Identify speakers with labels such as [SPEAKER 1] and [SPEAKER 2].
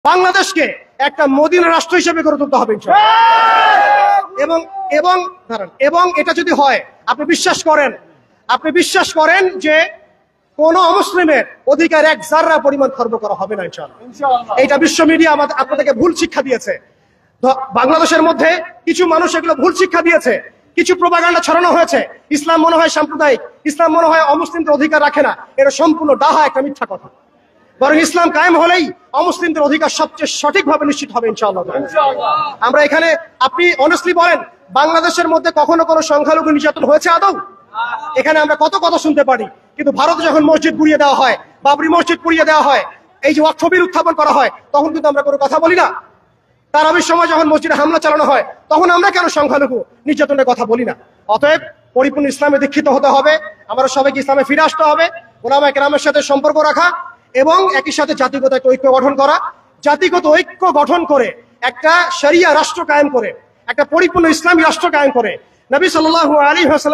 [SPEAKER 1] বাংলাদেশকে একটা মদিনা রাষ্ট্র হিসেবে গড়ে তুলতে হবে এবং এবং এবং এটা যদি হয় আপনি বিশ্বাস করেন যে কোন অমুসলিমের অধিকার এক জাররা পরিমাণ খর্ব করা হবে না ইনশাআল্লাহ। এটা বিশ্ব মিডিয়া আপনাদেরকে ভুল শিক্ষা দিয়েছে। বাংলাদেশের মধ্যে কিছু মানুষ এগুলো ভুল শিক্ষা দিয়েছে, কিছু প্রোপাগান্ডা ছড়ানো হয়েছে। ইসলাম মনে হয় সাম্প্রদায়িক, ইসলাম মনে হয় অমুসলিমদের অধিকার রাখে না। এটা সম্পূর্ণ ডাহা একটা মিথ্যা কথা। বরং ইসলাম কায়েম হলেই অমুসলিমদের অধিকার সবচেয়ে সঠিকভাবে নিশ্চিত হবে ইনশাআল্লাহ। আমরা এখানে আপনি অনেস্টলি বলেন, বাংলাদেশের মধ্যে কখনো কোনো সংখ্যালঘু নির্যাতন হয়েছে আদৌ? এখানে আমরা কত কথা শুনতে পারি, কিন্তু ভারতে যখন মসজিদ গুড়িয়ে দেওয়া হয়, বাবরি মসজিদ পুড়িয়ে দেওয়া হয়, এই যে ওয়াকফ বিল উত্থাপন করা হয়, তখন কিন্তু আমরা কোনো কথা বলি না। তারাবির সময় যখন মসজিদে হামলা চালানো হয়, তখন আমরা কেন সংখ্যালঘু নির্যাতনের কথা বলি না? অতএব পরিপূর্ণ ইসলামে দীক্ষিত হতে হবে, আমরা সবাইকে ইসলামে ফিরে আসতে হবে, ওলামায়ে কেরামের সাথে সম্পর্ক রাখা এবং একই সাথে জাতিগত একটা ঐক্য গঠন করা। জাতিগত ঐক্য গঠন করে একটা শরিয়া রাষ্ট্র কায়েম করে, একটা পরিপূর্ণ ইসলামী রাষ্ট্র কায়েম করে নবী সাল্লাল্লাহু আলাইহি ওয়াসাল্লাম